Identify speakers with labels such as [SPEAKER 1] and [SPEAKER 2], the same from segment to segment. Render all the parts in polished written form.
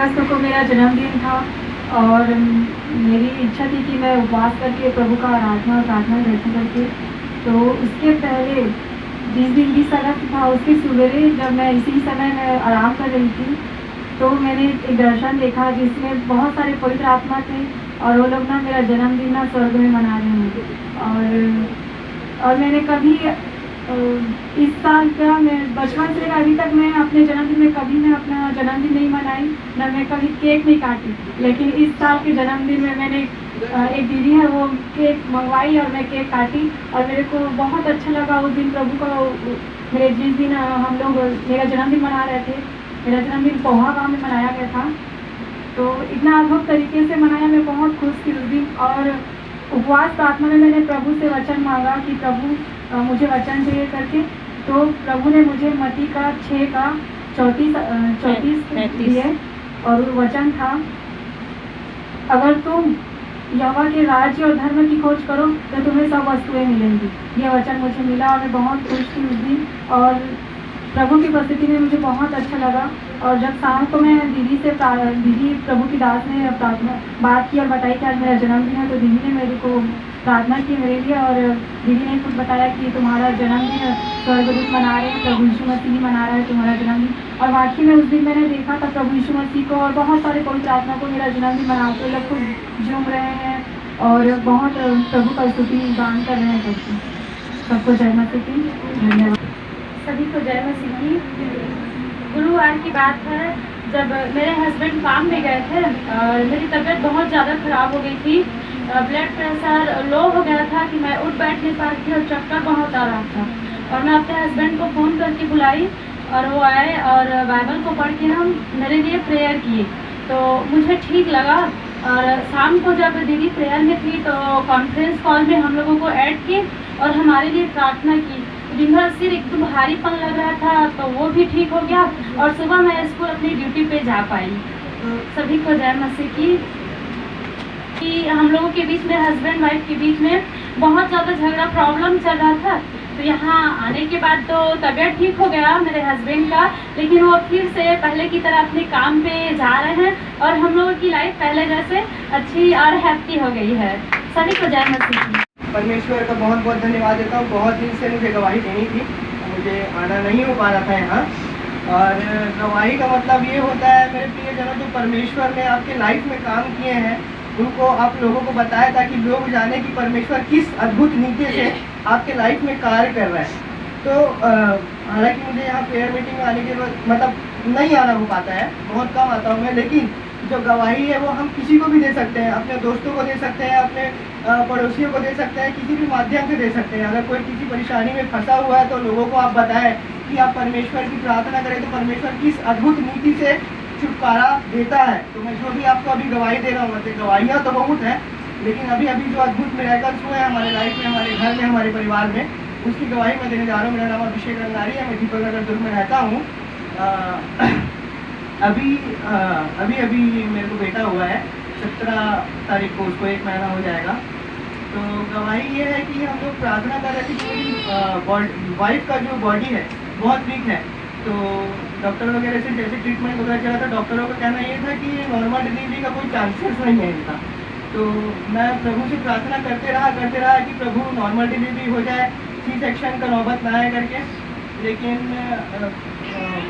[SPEAKER 1] अगस्त को मेरा जन्मदिन था और मेरी इच्छा थी कि मैं उपवास करके प्रभु का आराधना और प्रार्थना दर्शन करके, तो उसके पहले जिस दिन 20 अगस्त था उसके सवेरे जब मैं इसी समय में आराम कर रही थी तो मैंने एक दर्शन देखा जिसमें बहुत सारे पवित्र आत्मा थे और वो लोग ना मेरा जन्मदिन ना स्वर्ग में मना रहे हैं। और मैंने कभी इस साल का मैं बचपन से अभी तक मैं अपने जन्मदिन में कभी मैं अपना जन्मदिन नहीं मनाई, ना मैं कभी केक नहीं काटी। लेकिन इस साल के जन्मदिन में मैंने एक दीदी है वो केक मंगवाई और मैं केक काटी और मेरे को बहुत अच्छा लगा उस दिन प्रभु का। मेरे जिस दिन हम लोग मेरा जन्मदिन मना रहे थे, मेरा जन्मदिन पोहा गाँव में मनाया गया था, तो इतना अद्भुत तरीके से मनाया, मैं बहुत खुश थी उस दिन। और उपवास प्रार्थना में मैंने प्रभु से वचन मांगा कि प्रभु मुझे वचन चाहिए करके, तो प्रभु ने मुझे मत्ती का 6 का 34 दिए और वचन था, अगर तुम यहोवा के राज्य और धर्म की खोज करो तो तुम्हें सब वस्तुएं मिलेंगी। ये वचन मुझे मिला और मैं बहुत खुश थी उस दिन और प्रभु की उपस्थिति में मुझे बहुत अच्छा लगा। और जब शाम को मैं दीदी प्रभु की दास ने प्रार्थना बात की और बताई कि आज मेरा जन्मदिन है, तो दीदी ने मेरे को प्रार्थना की मेरे लिए और दीदी ने खुद बताया कि तुम्हारा जन्मदिन स्वर्गदूत मना रहे हैं, प्रभु यीशु मसीह मना रहा है तुम्हारा जन्मदिन। और वाकई में उस दिन मैंने देखा था प्रभु यीशु मसीह को और बहुत सारे पवित्र आत्मा को मेरा जन्मदिन मनाते लोग खुद झूम रहे हैं और बहुत प्रभु का स्तुति गान कर रहे हैं करके। सबको जय मसीह की, धन्यवाद।
[SPEAKER 2] सभी को जय मसीह की। गुरुवार की बात है जब मेरे हस्बैंड काम में गए थे और मेरी तबीयत बहुत ज़्यादा ख़राब हो गई थी, ब्लड प्रेशर लो हो गया था कि मैं उठ बैठ नहीं पा रही थी और चक्कर बहुत आ रहा था। और मैं अपने हस्बैंड को फ़ोन करके बुलाई और वो आए और बाइबल को पढ़ के हम मेरे लिए प्रेयर किए, तो मुझे ठीक लगा। और शाम को जब दीदी प्रेयर में थी तो कॉन्फ्रेंस कॉल में हम लोगों को ऐड किए और हमारे लिए प्रार्थना की। दिन भर सिर एकदम भारीपन लग रहा था तो वो भी ठीक हो गया और सुबह मैं स्कूल अपनी ड्यूटी पे जा पाई। तो सभी को जय मसीह की। कि हम लोगों के बीच में हस्बैंड वाइफ के बीच में बहुत ज़्यादा झगड़ा प्रॉब्लम चल रहा था, तो यहाँ आने के बाद तो तबीयत ठीक हो गया मेरे हस्बैंड का, लेकिन वो फिर से पहले की तरह अपने काम पे जा रहे हैं और हम लोगों की लाइफ पहले जैसे अच्छी और हैप्पी हो गई है। सभी को जय मसीह की।
[SPEAKER 3] परमेश्वर का बहुत बहुत धन्यवाद देता हूँ। बहुत दिन से मुझे गवाही देनी थी, मुझे आना नहीं हो पा रहा था यहाँ। और गवाही का मतलब ये होता है मेरे प्रियजनों, जो परमेश्वर ने आपके लाइफ में काम किए हैं उनको आप लोगों को बताया ताकि लोग जाने कि परमेश्वर किस अद्भुत नीति से आपके लाइफ में कार्य कर रहा है। तो हालांकि मुझे यहाँ प्रेयर मीटिंग में आने के बाद मतलब नहीं आना हो पाता है, बहुत कम आता हूँ मैं, लेकिन जो गवाही है वो हम किसी को भी दे सकते हैं, अपने दोस्तों को दे सकते हैं, अपने पड़ोसियों को दे सकते हैं, किसी भी माध्यम से दे सकते हैं। अगर कोई किसी परेशानी में फंसा हुआ है तो लोगों को आप बताएं कि आप परमेश्वर की प्रार्थना करें तो परमेश्वर किस अद्भुत नीति से छुटकारा देता है। तो मैं जो भी आपको अभी गवाही दे रहा हूँ, गवाहियाँ तो बहुत हैं, लेकिन अभी जो अद्भुत मिरेकल्स हुए हैं हमारे लाइफ में, हमारे घर में, हमारे परिवार में, उसकी गवाही मैं देने जा रहा हूँ। मेरा नाम अभिषेक रंगारी है, मैं दीपक नगर दुर्ग में रहता हूँ। अभी मेरे को बेटा हुआ है, 17 तारीख को उसको 1 महीना हो जाएगा। तो गवाही ये है कि हम लोग प्रार्थना कर रहे थे कि मेरी वाइफ का जो बॉडी है बहुत वीक है, तो डॉक्टर वगैरह से जैसे ट्रीटमेंट वगैरह चला था, डॉक्टरों का कहना ये था कि नॉर्मल डिलीवरी का कोई चांसेस नहीं है इनका। तो मैं प्रभु से प्रार्थना करते रहा कि प्रभु नॉर्मल डिलीवरी हो जाए, सी सेक्शन का नौबत ना आए करके। लेकिन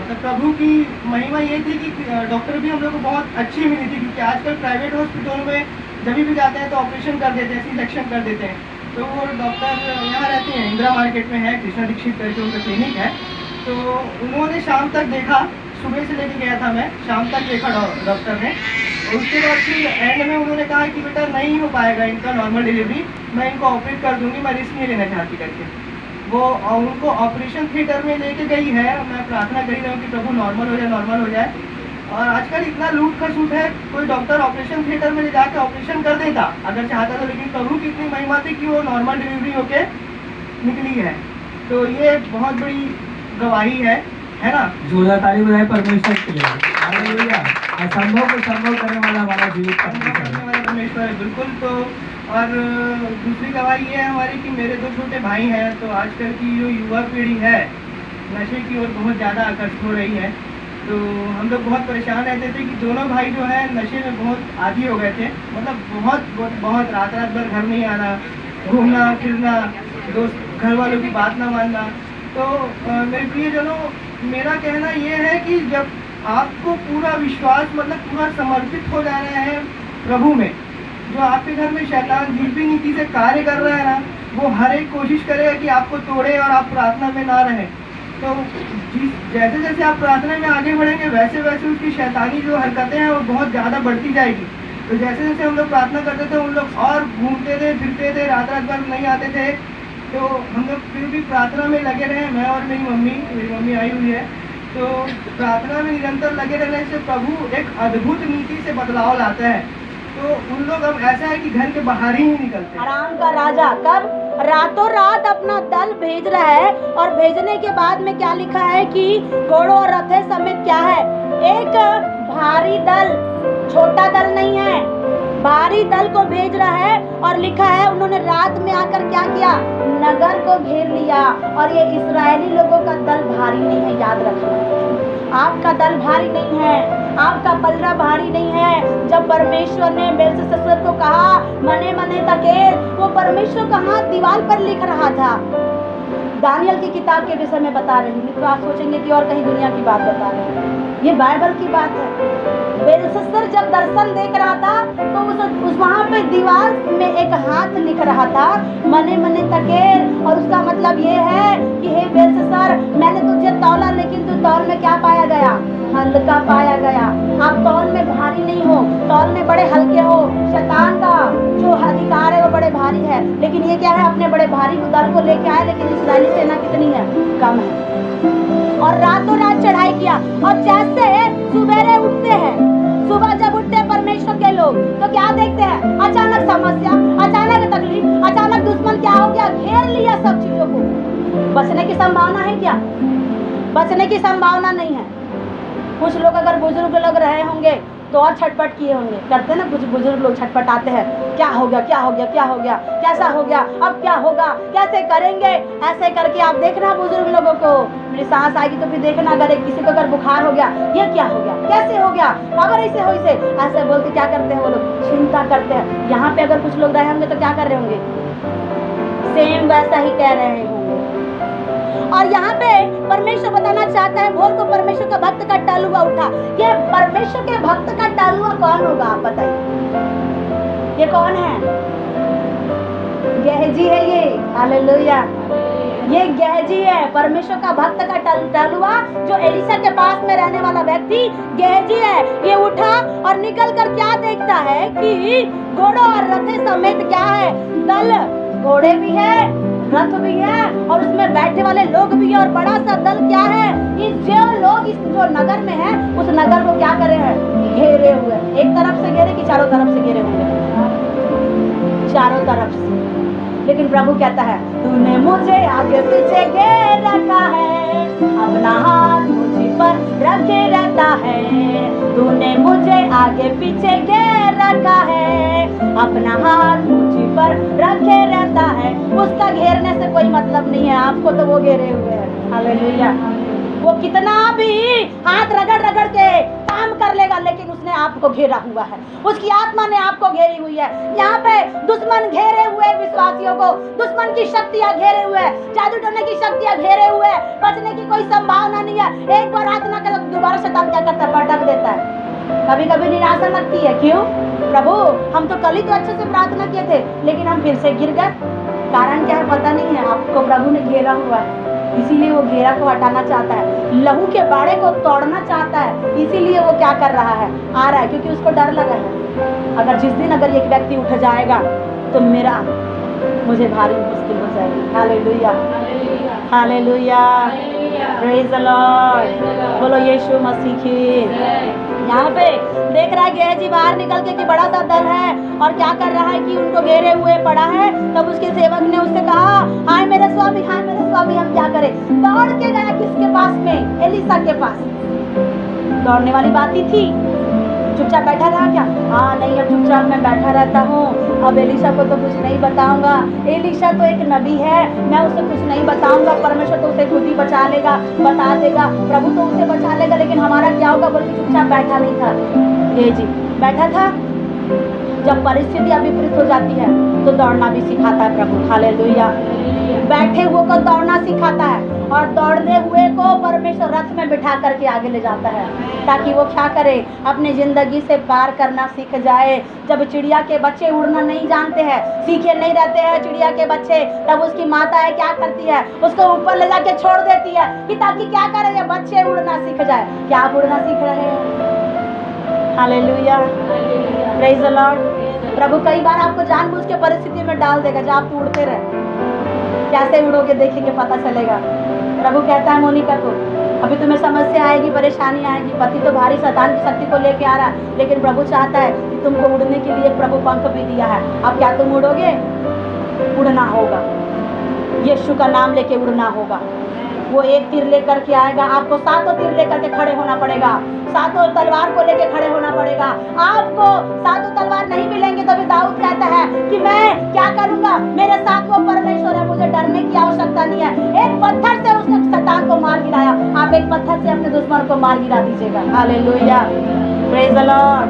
[SPEAKER 3] मतलब प्रभु की महिमा ये थी कि डॉक्टर भी हम लोग को बहुत अच्छी मिली थी, क्योंकि आजकल प्राइवेट हॉस्पिटल में जब भी जाते हैं तो ऑपरेशन कर देते हैं, सी सेक्शन कर देते हैं। तो वो डॉक्टर यहाँ रहते हैं, इंदिरा मार्केट में है, कृष्णा दीक्षित करके उनका क्लिनिक है। तो उन्होंने शाम तक देखा, सुबह से लेके गया था मैं, शाम तक देखा डॉक्टर ने। उसके बाद फिर एंड में उन्होंने कहा कि बेटा नहीं हो पाएगा इनका नॉर्मल डिलीवरी, मैं इनको ऑपरेट कर दूंगी, मैं रिस्क नहीं लेना चाहती करके। वो उनको ऑपरेशन थिएटर में लेके गई है। मैं प्रार्थना करी रहा हूँ कि प्रभु नॉर्मल हो जाए। और आजकल इतना लूट खसूट है, कोई डॉक्टर ऑपरेशन थिएटर में ले जाके ऑपरेशन कर देता अगर चाहता तो, लेकिन प्रभु की इतनी महिमा थी कि वो नॉर्मल डिलीवरी होके निकली है। तो ये बहुत बड़ी गवाही है ना।
[SPEAKER 4] जोरदार ताली बजाए परमेश्वर के लिए। हालेलुया। असंभव को संभव करने वाला हमारा जीवित
[SPEAKER 3] परमेश्वर है, बिल्कुल। तो और दूसरी गवाही ये है हमारी कि मेरे 2 छोटे भाई हैं। तो आजकल की जो युवा पीढ़ी है नशे की ओर बहुत ज़्यादा आकर्षित हो रही है। तो हम लोग बहुत परेशान रहते थे कि दोनों भाई जो है नशे में बहुत आदी हो गए थे, मतलब बहुत रात भर घर नहीं आना, घूमना फिरना, दोस्त घर वालों की बात ना मानना। तो मेरे प्रियजनों, मेरा कहना ये है कि जब आपको पूरा विश्वास मतलब पूरा समर्पित हो जा रहे हैं प्रभु में, जो आपके घर में शैतान जिस भी नीति से कार्य कर रहा है ना, वो हर एक कोशिश करेगा कि आपको तोड़े और आप प्रार्थना में ना रहें। तो जैसे जैसे आप प्रार्थना में आगे बढ़ेंगे वैसे वैसे उसकी शैतानी जो हरकतें हैं वो बहुत ज़्यादा बढ़ती जाएगी। तो जैसे जैसे हम लोग प्रार्थना करते थे उन लोग और घूमते थे फिरते थे, रात भर नहीं आते थे। तो हम लोग फिर भी प्रार्थना में लगे रहे, मैं और मेरी मम्मी आई हुई है। तो प्रार्थना में निरंतर लगे रहने से प्रभु एक अद्भुत नीति से बदलाव लाता है। तो उन लोग अब ऐसा है कि घर के बाहर ही नहीं निकलते।
[SPEAKER 5] आराम का राजा कब रातों रात अपना दल भेज रहा है, और भेजने के बाद में क्या लिखा है कि घोड़ों और रथे समेत क्या है, एक भारी दल, छोटा दल नहीं है, भारी दल को भेज रहा है। और लिखा है उन्होंने रात में आकर क्या किया, नगर को घेर लिया। और ये इस्राएली लोगों का दल भारी नहीं है, याद रखना। आपका दल भारी नहीं है, आपका पलड़ा भारी नहीं है। जब परमेश्वर ने बेलशस्सर को कहा मने मने तकेर, वो परमेश्वर का हाथ दीवार पर लिख रहा था। दानियल की किताब के विषय में बता रही हूँ, तो आप सोचेंगे कि और कहीं दुनिया की बात बता रही हूँ, ये बाइबल की बात है। बेलशस्सर जब दर्शन देख रहा था तो उस वहाँ पे दीवार में एक हाथ लिख रहा था मने मने तकेर, और उसका मतलब ये है कि हे बेलशस्सर, मैंने तुझे तौला लेकिन तू तौल में क्या पाया गया, हल्का पाया गया। आप तौल में भारी नहीं हो, तौल में बड़े हल्के हो। शैतान का जो अधिकार है वो बड़े भारी है, लेकिन ये क्या है, अपने बड़े भारी दल को लेके आए, लेकिन इस्राएली सेना कितनी है, कम है। और रातों रात चढ़ाई किया। और जैसे सुबेरे उठते हैं, सुबह जब उठते हैं परमेश्वर के लोग, तो क्या देखते हैं, अचानक समस्या, अचानक तकलीफ, अचानक दुश्मन क्या हो गया, घेर लिया सब चीजों को। बचने की संभावना है क्या? बचने की संभावना नहीं है। कुछ लोग अगर बुजुर्ग लोग रहे होंगे तो और छटपट किए होंगे, करते ना कुछ बुजुर्ग लोग छटपटाते हैं, क्या हो गया, क्या हो गया, क्या हो गया, कैसा हो गया, अब क्या होगा, कैसे करेंगे, ऐसे करके आप देखना बुजुर्ग लोगों को। मेरी सांस आएगी तो फिर देखना, अगर किसी को अगर बुखार हो गया, ये क्या हो गया, कैसे हो गया, अगर ऐसे हो इसे ऐसे बोलते क्या करते हैं वो लोग, चिंता करते हैं। यहाँ पे अगर कुछ लोग रहे होंगे तो क्या कर रहे होंगे, सेम वैसा ही कह रहे होंगे। और यहाँ पे परमेश्वर बताना चाहता है, भोर को परमेश्वर का भक्त का टालुआ उठा। ये परमेश्वर के भक्त का टालुआ कौन होगा, आप बताइए, ये कौन है? गेहजी है ये, हालेलुया। ये गेहजी है, परमेश्वर का भक्त का टालुआ, जो एलिशा के पास में रहने वाला व्यक्ति गेहजी है। ये उठा और निकल कर क्या देखता है कि घोड़ों और रथे समेत क्या है, दल, घोड़े भी है, रथ भी है, और उसमें बैठे वाले लोग भी है, और बड़ा सा दल क्या है, ये जो लोग इस जो नगर में है, उस नगर को क्या करे हैं, घेरे हुए। एक तरफ से घेरे कि चारों तरफ से घेरे हुए? चारों तरफ से। लेकिन प्रभु कहता है, तूने मुझे आगे पीछे घेर रखा है, अपना हाथ मुझ पर रखे रहता है। तूने मुझे आगे पीछे घेर रखा है, अपना हाथ मुझ पर रखे रहता है। उसका घेरने से कोई मतलब नहीं है, आपको तो वो घेरे हुए हैं। हालेलुया। वो कितना भी हाथ रगड़ रगड़ के काम कर लेगा, लेकिन उसने आपको घेरा हुआ है, उसकी आत्मा ने आपको घेरी हुई है। यहाँ पे दुश्मन घेरे हुए विश्वासियों को, दुश्मन की शक्तियाँ घेरे हुए, जादू टोने की शक्तियाँ घेरे हुए, बचने की कोई संभावना नहीं है। एक बार प्रार्थना करो, दोबारा शैतान क्या करता है, पटक देता है। कभी कभी निराशा लगती है, क्यों प्रभु, हम तो कल ही तो अच्छे से प्रार्थना किए थे, लेकिन हम फिर से गिर गए। कारण क्या है पता नहीं है, आपको प्रभु ने घेरा हुआ है, इसीलिए वो घेरा को हटाना चाहता है, लहू के बाड़े को तोड़ना चाहता है। इसीलिए वो क्या कर रहा है, आ रहा है, क्योंकि उसको डर लगा है, अगर जिस दिन अगर एक व्यक्ति उठ जाएगा तो मुझे भारी मुश्किल हो जाएगी। Hallelujah, hallelujah, praise the Lord, बोलो यीशु मसीह की। यहाँ पे देख रहा है गेहजी बाहर निकल के कि बड़ा सा दल है, और क्या कर रहा है कि उनको घेरे हुए पड़ा है। तब उसके सेवक ने उससे कहा, हाय मेरे स्वामी, हाय मेरे स्वामी, हम क्या करें। दौड़ के गया किसके पास में, एलिशा के पास। दौड़ने वाली बात ही थी, चुपचाप बैठा रहा क्या? हाँ नहीं, अब चुपचाप मैं बैठा रहता हूँ, अब एलिशा को तो कुछ नहीं बताऊंगा, एलिशा तो एक नबी है, मैं उसे कुछ नहीं बताऊंगा, परमेश्वर तो उसे खुद ही बचा लेगा, बता देगा, प्रभु तो उसे बचा लेगा, लेकिन हमारा क्या होगा बोल के चुपचाप बैठा नहीं था। ये जी बैठा था। जब परिस्थितियां विपरीत हो जाती है तो दौड़ना भी सिखाता है प्रभु, हालेलुया। बैठे हुए को दौड़ना सिखाता है और दौड़ने हुए को परमेश्वर रथ में बिठा करके आगे ले जाता है, ताकि वो क्या करे, अपनी जिंदगी से पार करना सीख जाए। जब चिड़िया के बच्चे उड़ना नहीं जानते हैं, सीखे नहीं रहते हैं चिड़िया के बच्चे, तब उसकी माता है क्या करती है, उसको ऊपर ले जाके छोड़ देती है कि ताकि क्या करे, ये बच्चे उड़ना सीख जाए। क्या आप उड़ना सीख रहे हैं? Hallelujah, praise the Lord. प्रभु कई बार आपको जानबूझ के परिस्थिति में डाल देगा जब आप उड़ते रहे, कैसे उड़ोगे देखेंगे पता चलेगा। प्रभु कहता है मोनिका को, अभी तुम्हें समस्या आएगी, परेशानी आएगी, पति तो भारी शैतान की शक्ति को लेके आ रहा है, लेकिन प्रभु चाहता है कि तुमको उड़ने के लिए प्रभु पंख भी दिया है। अब क्या तुम उड़ोगे? उड़ना होगा, यीशु का नाम लेके उड़ना होगा। वो एक तीर लेकर के आएगा, आपको सातों तीर लेकर के खड़े होना पड़ेगा, सातों तलवार को लेके खड़े होना पड़ेगा। आपको सातों तलवार नहीं मिलेंगे तो भी दाऊद कहता है कि मैं क्या करूंगा, मेरे साथ वो परमेश्वर है, मुझे डरने की आवश्यकता नहीं है। एक पत्थर से उसने शैतान को मार गिराया, आप एक पत्थर से अपने दुश्मन को मार गिरा दीजिएगा। Hallelujah, praise the Lord.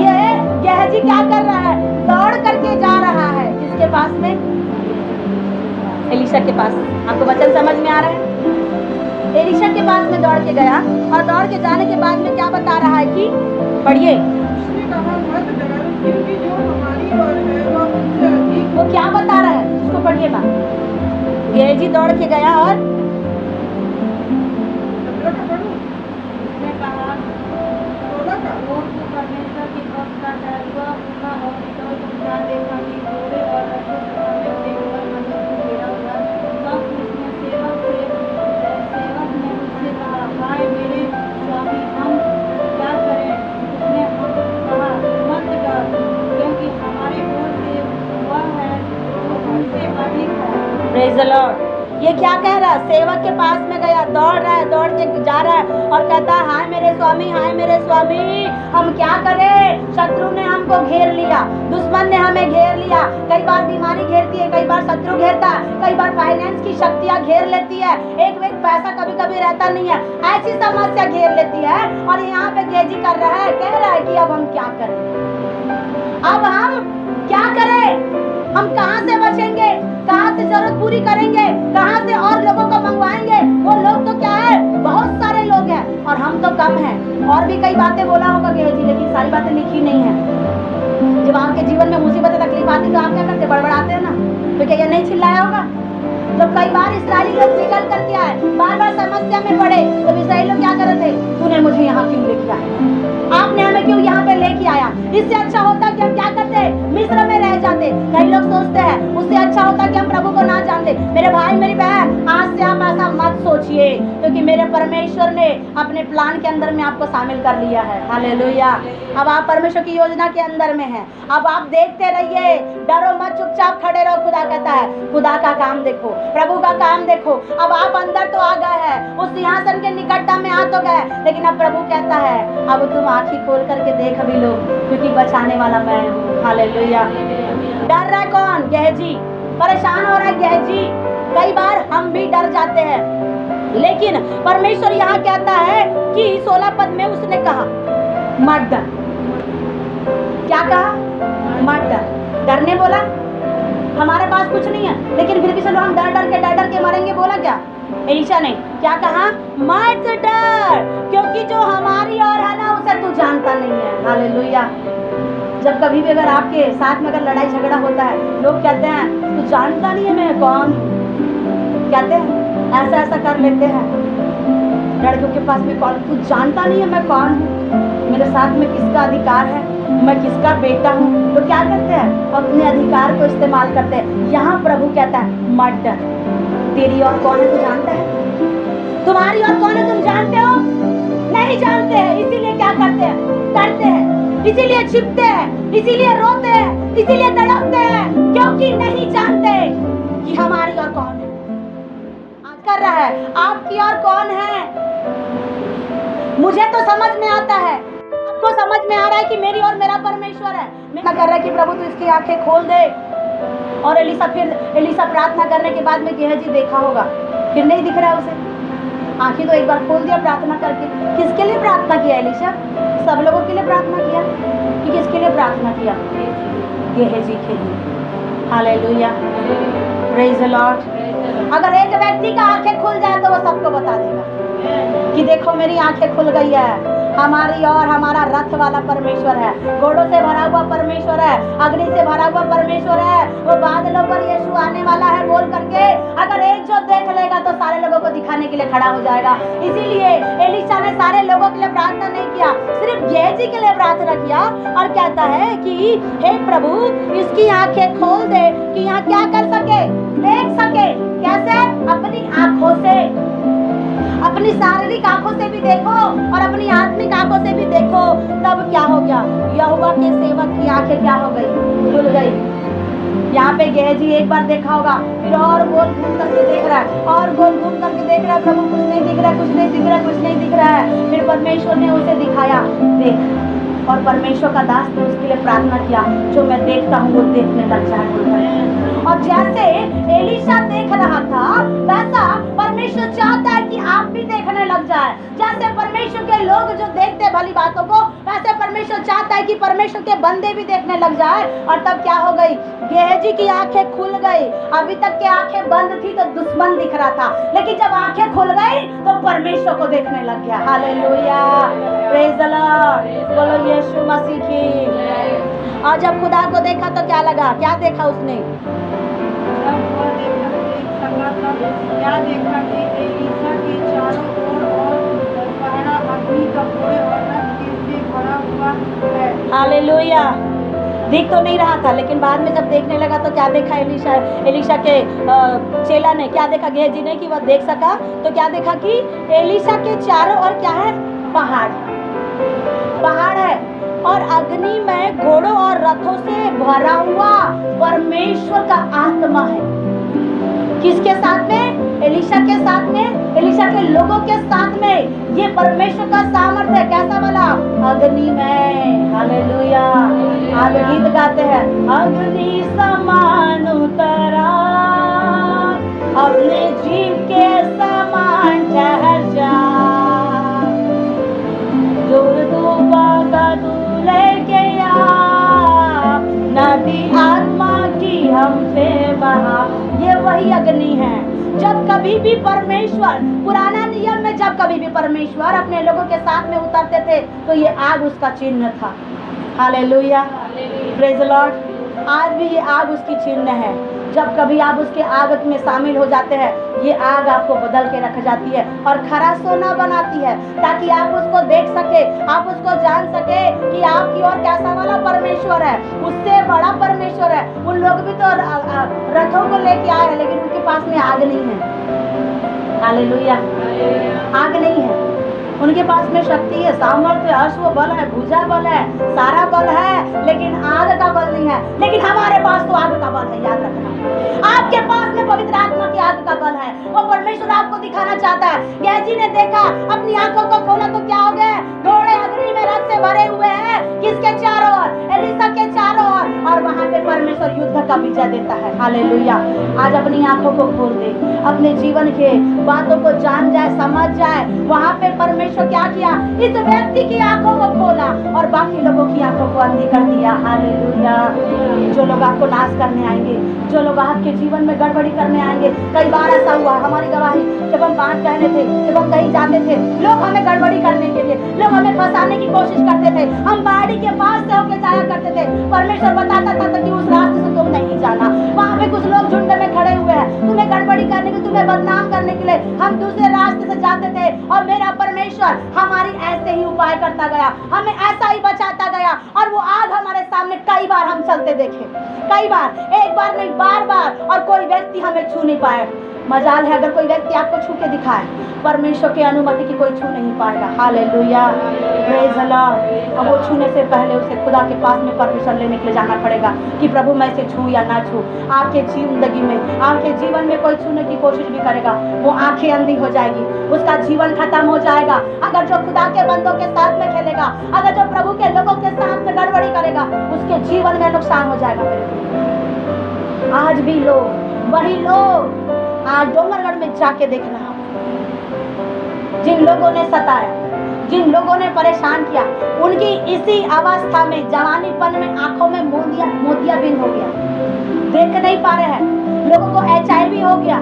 [SPEAKER 5] ये गेहजी क्या कर रहा है? दौड़ करके जा रहा है, किसके पास में? एलिशा के पास। आपको वचन समझ में आ रहा है? एलिशा के पास में दौड़ के गया और दौड़ के जाने के बाद में क्या बता रहा है कि पढ़िए, वो क्या बता रहा है उसको पढ़िएगा। गेहजी दौड़ के गया और प्रेज द लॉर्ड। ये क्या कह रहा है? सेवक के पास में गया, दौड़ रहा है, दौड़ के जा रहा है और कहता है हाय मेरे स्वामी, हाय मेरे स्वामी, हम क्या करें, शत्रु ने हमको घेर लिया, दुश्मन ने हमें घेर लिया। कई बार बीमारी घेरती है, कई बार शत्रु घेरता है, कई बार फाइनेंस की शक्तियाँ घेर लेती है, एक पैसा कभी कभी रहता नहीं है, ऐसी समस्या घेर लेती है। और यहाँ पे गेहजी कर रहा है, कह रहा है कि अब हम क्या करें, अब हम क्या करें, हम कहाँ से बचेंगे, कहाँ से जरूरत पूरी करेंगे, कहाँ से और लोगों को मंगवाएंगे। वो लोग तो क्या है, बहुत सारे लोग हैं और हम तो कम हैं। और भी कई बातें बोला होगा गेहजी, लेकिन सारी बातें लिखी नहीं है। जब आपके जीवन में मुसीबत तकलीफ आती तो आप क्या करते, बड़बड़ाते हैं ना, तो क्या ये नहीं चिल्लाया होगा? जब कई बार इस्राएली लोग निकल करके आए, बार बार समस्या में पड़े, तो इस्राएली लोग क्या कर रहे थे, तूने मुझे यहाँ क्यों लेके आया, आपने हमें क्यों यहाँ पे लेके आया? इससे अच्छा होता कि हम क्या करते, मिस्र में रह जाते। कई लोग सोचते हैं उससे अच्छा होता कि हम प्रभु को ना जानते। मेरे भाई मेरी बहन, आज से आप ऐसा मत सोचिए, क्योंकि मेरे परमेश्वर ने अपने प्लान के अंदर में आपको शामिल कर लिया है। हालेलुया। अब आप परमेश्वर की योजना के अंदर में हैं। अब आप देखते रहिए, डरो मत, चुपचाप खड़े रहो। खुदा कहता है खुदा का काम देखो, प्रभु का काम देखो। अब आप अंदर तो आ गए हैं, उस सिंहासन के निकटता में आ तो गए, लेकिन अब प्रभु कहता है अब तुम आंखें खोल करके देख अभी लो, क्योंकि बचाने वाला मैं हूँ। हालेलुया। डर रहा है कौन? गेहजी। परेशान हो रहा है गेहजी। कई बार हम भी डर जाते हैं, लेकिन परमेश्वर यहाँ कहता है कि 16 पद में उसने कहा मत डर। क्या कहा? मत डर। डरने बोला हमारे पास कुछ नहीं है, लेकिन फिर भी चलो हम डर के मरेंगे, बोला क्या? एलिशा ने क्या कहा? मत डर, क्योंकि जो हमारी ओर है ना उसे तू जानता नहीं है। हालेलुया। जब कभी भी अगर आपके साथ में अगर लड़ाई झगड़ा होता है, लोग कहते हैं तू जानता नहीं है मैं कौन, कहते हैं ऐसा ऐसा कर लेते हैं लड़कों के पास में, कौन तू जानता नहीं है मैं कौन हूँ, मेरे साथ में किसका अधिकार है, मैं किसका बेटा हूँ। तो क्या करते हैं, अपने अधिकार को इस्तेमाल करते हैं। यहाँ प्रभु कहता है मत डर, तेरी और कौन है तू जानता है, तुम्हारी और कौन है तुम जानते हो? नहीं जानते हैं, इसीलिए क्या करते हैं, डरते हैं, इसीलिए छिपते हैं, इसीलिए रोते हैं, इसीलिए तड़पते हैं, क्योंकि नहीं जानते कि हमारी और कौन है। आज कर रहा है आपकी और कौन है, मुझे तो समझ में आता है। अब सबको समझ में आ रहा है कि मेरी और मेरा परमेश्वर है। मैं क्या कर रहा है कि प्रभु तू इसकी आंखें खोल दे। और एलिसा प्रार्थना करने के बाद में गेहजी देखा होगा, फिर नहीं दिख रहा उसे। आंखें तो एक बार खोल दिया प्रार्थना करके। किसके लिए प्रार्थना किया एलिशा? सब लोगों के लिए प्रार्थना किया कि किसके लिए प्रार्थना किया? गेहजी के लिए। Hallelujah, praise the Lord. अगर एक व्यक्ति का आंखें खुल जाए तो वो सबको बता देगा कि देखो मेरी आंखें खुल गई है। हमारी और हमारा रथ वाला परमेश्वर है, घोड़ों से भरा हुआ परमेश्वर है, अग्नि से भरा हुआ परमेश्वर है। वो बादलों पर यीशु आने वाला है बोल करके अगर एक जो देख लेगा तो सारे लोगों को दिखाने के लिए खड़ा हो जाएगा। इसीलिए एलिशा ने सारे लोगों के लिए प्रार्थना नहीं किया, सिर्फ गेहजी के लिए प्रार्थना किया और कहता है कि हे प्रभु इसकी आंखें खोल दे कि यहाँ क्या कर सके, देख सके। कैसे? अपनी आंखों से, अपनी शारीरिक आंखों से भी देखो और अपनी आत्मिक आंखों से भी देखो। तब क्या हो गया? यहोवा के सेवक की आंखें क्या हो गई? खुल गई। यहाँ पे गेहजी एक बार देखा होगा, फिर और गोल घूम करके देख रहा है, और गोल घूम करके देख रहा है, प्रभु कुछ नहीं दिख रहा है, कुछ नहीं दिख रहा है, कुछ नहीं दिख रहा है। फिर परमेश्वर ने उसे दिखाया, देख। और परमेश्वर का दास ने उसके लिए प्रार्थना किया, जो मैं देखता हूँ वो देखने लग जाए। और जैसे एलिशा देख रहा था वैसा परमेश्वर चाहता है कि आप भी देखने लग जाए। जैसे परमेश्वर के लोग जो देखते भली बातों को, वैसे परमेश्वर चाहता है कि परमेश्वर के बंदे भी देखने लग जाए। और तब क्या हो गई? गेहजी की आंखें खुल गई। अभी तक के आंखें बंद थी तो दुश्मन दिख रहा था, लेकिन जब आंखें खुल गई तो परमेश्वर को देखने लग गया। हालेलुया, प्रेज द लॉर्ड, बोलो यीशु मसीह की। और जब खुदा को देखा तो क्या लगा? क्या देखा उसने?
[SPEAKER 1] क्या देखा कि एलिशा के चारों ओर और पहरा अग्नि का घोड़े और रथ से भरा हुआ है।
[SPEAKER 5] हालेलुया। दिख तो नहीं रहा था, लेकिन बाद में जब देखने लगा तो क्या देखा? एलिशा के चेला ने क्या देखा? गेहजी ने कि वह देख सका तो क्या देखा कि एलिशा के चारों ओर क्या है? पहाड़, पहाड़ है और अग्नि में घोड़ों और रथों से भरा हुआ परमेश्वर का आत्मा है। किसके साथ में? एलिशा के साथ में, एलिशा के लोगों के साथ में। ये परमेश्वर का सामर्थ्य कैसा वाला? अग्नि में। हालेलुया। आप गीत गाते हैं, अग्नि समान उतरा, अपने जीव के समान ठहर जा, दूर डूबा का दूल्हे के या नदी आत्मा की हम पे बहा। ये वही अग्नि है। जब कभी भी परमेश्वर, पुराना नियम में जब कभी भी परमेश्वर अपने लोगों के साथ में उतरते थे तो ये आग उसका चिन्ह था। Hallelujah, praise the Lord. आज भी ये आग उसकी चिन्ह है। जब कभी आप उसके आग में शामिल हो जाते हैं, ये आग आपको बदल के रख जाती है और खरा सोना बनाती है, ताकि आप उसको देख सके, आप उसको जान सके कि आपकी ओर कैसा वाला परमेश्वर है, उससे बड़ा परमेश्वर है। उन लोग भी तो रथों को लेके आए हैं, लेकिन उनके पास में आग नहीं है। हालेलुया, आग नहीं है उनके पास में। शक्ति है, सामर्थ्य, अश्व बल है, भुजा बल है, सारा बल है, लेकिन आग का बल नहीं है। लेकिन हमारे पास तो आग का बल है, याद रखना। आपके पास में पवित्र आत्मा की आग का बल है। वो परमेश्वर आपको दिखाना चाहता है। गेहजी ने देखा, अपनी आंखों को खोला तो क्या हो गया? घोड़े अग्नि में रथ से भरे हुए हैं। किसके चारों ओर? एलिशा के चारों ओर। और वहां पे परमेश्वर युद्ध का विजय देता है। हालेलुया। आज अपनी आंखों को खोल दे, अपने जीवन के बातों को जान जाए, समझ जाए। वहां पे परमेश्वर क्या किया? इस व्यक्ति की आंखों को खोला और बाकी लोगों की आंखों को अंधी कर दिया। हालेलुया। जो लोग आपको नाश करने आएंगे, जो लोग आपके जीवन में गड़बड़ी करने आएंगे, कई बार ऐसा हुआ, हमारी गवाही, जब हम बात कहने थे, जब हम कहीं जाते थे, लोग हमें गड़बड़ी करने के लिए, लोग हमें फंसाने की कोशिश करते थे। हम बाड़ी के पास से होकर जाया करते थे। परमेश्वर बताता था कि उस रास्ते से तुम नहीं जाना, वहाँ पे कुछ लोग झुंड में खड़े हुए हैं, तुम्हें गड़बड़ी करने के, तुम्हें बदनाम करने के लिए। हम दूसरे रास्ते से जाते थे और मेरा परमेश्वर हमारी ऐसे ही उपाय करता गया, हमें ऐसा ही बचाता गया। और वो आग हमारे सामने कई बार हम चलते देखे, कई बार, एक बार नहीं, बार बार, और कोई व्यक्ति हमें छू नहीं पाया। मजाल है अगर कोई व्यक्ति आपको छू के दिखाए, परमेश्वर की अनुमति की कोई छू नहीं पाएगा। Hallelujah, praise the Lord. अब वो छूने से पहले उसे खुदा के पास में परमिशन लेने के लिए जाना पड़ेगा कि प्रभु मैं इसे छू या ना छू। आपके जिंदगी में, आपके जीवन में कोई छूने की कोशिश भी करेगा, वो आंखें अंधी हो जाएगी, उसका जीवन खत्म हो जाएगा। अगर जो खुदा के बंदों के साथ में खेलेगा, अगर जो प्रभु के लोगों के साथ में गड़बड़ी करेगा, उसके जीवन में नुकसान हो जाएगा। आज भी लोग, वही लोग आज डोंगरगढ़ में जाके देखना, जिन लोगों ने सताया, जिन लोगों ने परेशान किया, उनकी इसी अवस्था में, जवानीपन में आंखों में मोतियाबिंद हो गया, देख नहीं पा रहे हैं। लोगों को HIV हो गया।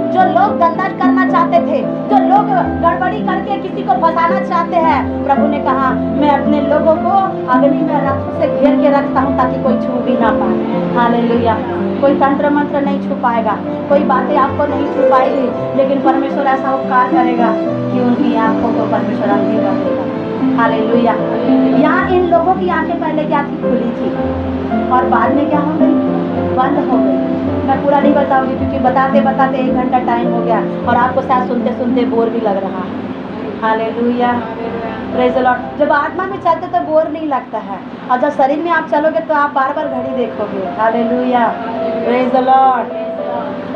[SPEAKER 5] जो लोग गंदा करना चाहते थे, जो लोग गड़बड़ी करके किसी को फंसाना चाहते हैं, प्रभु ने कहा मैं अपने लोगों को अग्नि में रथों से घेर के रखता हूँ ताकि कोई छू भी ना पाए। हालेलुया। कोई तंत्र मंत्र नहीं छू पाएगा, कोई बातें आपको नहीं छू पाएगी, लेकिन परमेश्वर ऐसा उपकार करेगा कि उनकी आंखों को परमेश्वर अंधी कर देगा। हालेलुया। यहाँ इन लोगों की आंखें पहले क्या थी? खुली थी और बाद में क्या हो गई? बंद हो गई। मैं पूरा नहीं बताऊंगी क्योंकि बताते बताते 1 घंटा टाइम हो गया और आपको शायद सुनते सुनते बोर भी लग रहा है। Hallelujah, praise the Lord. जब आत्मा में चलते तो बोर नहीं लगता है, और जब शरीर में आप चलोगे तो आप बार बार घड़ी देखोगे। Hallelujah, praise the Lord.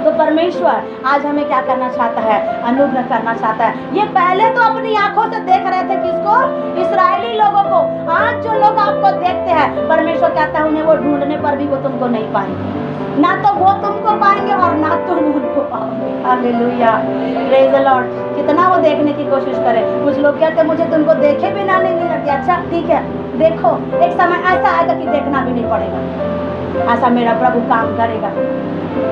[SPEAKER 5] तो परमेश्वर आज हमें क्या करना चाहता है? अनुग्रह करना चाहता है। ये पहले तो अपनी आंखों से देख रहे थे किसको? इस्राएली लोगों को। आज जो लोग आपको देखते हैं, परमेश्वर कहता है उन्हें वो ढूंढने पर भी वो तुमको नहीं पाएंगे, ना तो वो तुमको पाएंगे और ना तुम उनको पाओगे। Hallelujah, praise the Lord. कितना वो देखने की कोशिश करें। कुछ लोग कहते हैं मुझे तुमको देखे बिना नहीं लगती। अच्छा ठीक है, देखो, एक समय ऐसा आएगा कि देखना भी नहीं पड़ेगा। ऐसा मेरा प्रभु काम करेगा,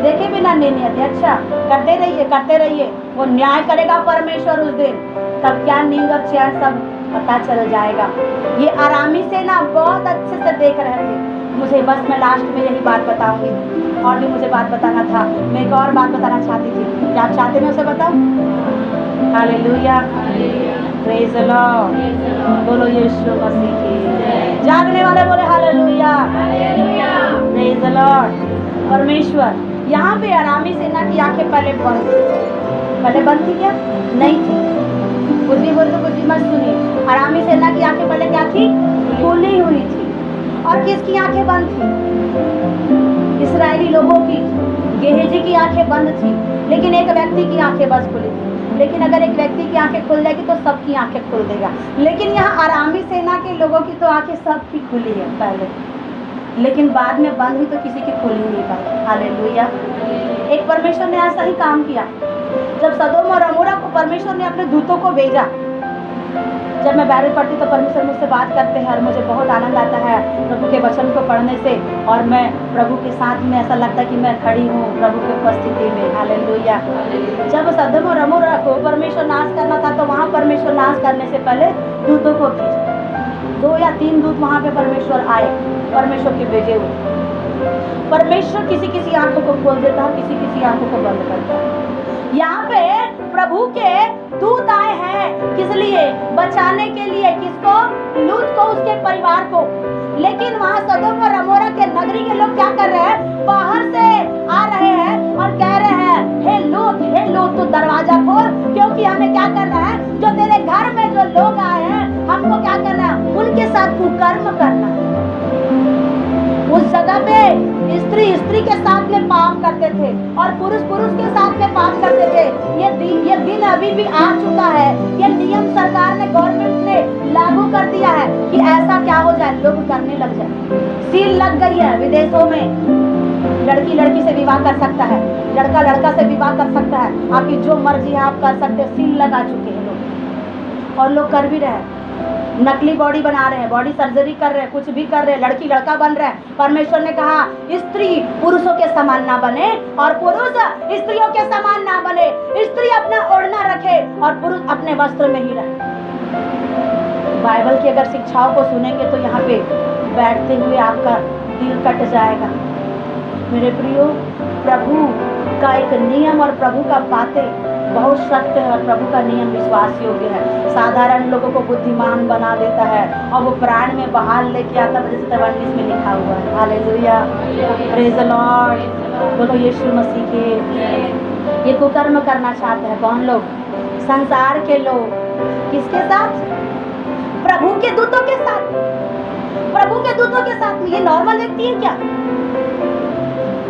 [SPEAKER 5] देखे बिना नहीं आते। अच्छा, करते रहिए, करते रहिए, वो न्याय करेगा परमेश्वर उस दिन। तब क्या नींद और चैन सब पता चल जाएगा। ये आरामी से ना बहुत अच्छे से देख रहे थे। मुझे बस मैं लास्ट में यही बात बताऊंगी, और भी मुझे बात बताना था। मैं एक और बात बताना चाहती थी। क्या आप चाहते मैं उसे बताऊं? Hallelujah, praise the Lord. बोलो यीशु मसीह की। जागने वाले बोले हालेलुया, प्रेज द लॉर्ड। परमेश्वर यहाँ पे आरामी सेना की आंखें पहले बंद थी। पहले बंद थी क्या? नहीं थी। कुछ भी बोले तो कुछ भी मत सुनिए। आरामी सेना की आंखें पहले क्या थी? खुली हुई थी। और किसकी आंखें बंद थी? इस्राएली लोगों की। गेहजी की आंखें बंद थी, लेकिन एक व्यक्ति की आंखें बस खुली थी। लेकिन अगर एक व्यक्ति की आंखें खुल जाएगी तो सबकी आंखें खुल देगा। लेकिन यहाँ आरामी सेना के लोगों की तो आंखें सबकी खुली है पहले, लेकिन बाद में बंद हुई तो किसी की खुल ही नहीं पाई। हालेलुया। एक परमेश्वर ने ऐसा ही काम किया। जब सदोम और अमोरा को परमेश्वर ने अपने दूतों को भेजा, जब मैं बाइबल पढ़ती तो परमेश्वर मुझसे बात करते हैं और मुझे बहुत आनंद आता है प्रभु के वचन को पढ़ने से, और मैं प्रभु के साथ में ऐसा लगता है कि मैं खड़ी हूँ प्रभु की उपस्थिति में। हालेलुया। जब सदोम और अमोरा को परमेश्वर नाश करना था तो वहाँ परमेश्वर नाश करने से पहले दूतों को भेजा। 2 या 3 दूत वहाँ पे परमेश्वर आए, परमेश्वर के भेजे हुए। परमेश्वर किसी किसी आंखों को खोल देता है, किसी किसी आंखों को बंद करता है। यहाँ पे प्रभु के दूत आए हैं किस लिए? बचाने के लिए। किसको? लूत को, उसके परिवार को। लेकिन वहाँ सदोम और अमोरा के नगरी के लोग क्या कर रहे हैं? बाहर से आ रहे हैं और कह रहे हैं हे लूत तू दरवाजा खोल, क्योंकि हमें क्या करना है? जो तेरे घर में जो लोग आए हैं हमको क्या करना है? उनके साथ कुकर्म करना है। उस जगह पे स्त्री के साथ में पाप करते थे और पुरुष के साथ में पाप करते थे। ये दिन अभी भी आ चुका है। ये नियम सरकार ने, गवर्नमेंट ने लागू कर दिया है कि ऐसा क्या हो जाए, लोग करने लग जाए। सील लग गई है विदेशों में। लड़की से विवाह कर सकता है, लड़का से विवाह कर सकता है। आपकी जो मर्जी है आप कर सकते हैं। सील लगा चुके हैं लोग, और लोग कर भी रहे हैं। नकली बॉडी बना रहे हैं, बॉडी सर्जरी कर रहे हैं, कुछ भी कर रहे हैं, लड़की लड़का बन रहा है। परमेश्वर ने कहा स्त्री पुरुषों के समान ना बने और पुरुष स्त्रियों के समान ना बने। स्त्री अपना ओढ़ना रखे और पुरुष अपने वस्त्र में ही रहे। बाइबल की अगर शिक्षाओं को सुनेंगे तो यहाँ पे बैठते हुए आपका दिल कट जाएगा। मेरे प्रियो, प्रभु का एक नियम और प्रभु का बातें बहुत सत्य है, और प्रभु का नियम विश्वास योग्य है। साधारण लोगों को बुद्धिमान बना देता है और वो प्राण में बहाल लेके आता है, जैसे 43 में लिखा हुआ है। Hallelujah, praise the Lord. बोलो यीशु मसीह के। ये कुकर्म करना चाहते हैं कौन लोग? संसार के लोग। किसके साथ? प्रभु के दूतों के साथ। प्रभु के दूतों के साथ में। ये नॉर्मल व्यक्ति है क्या?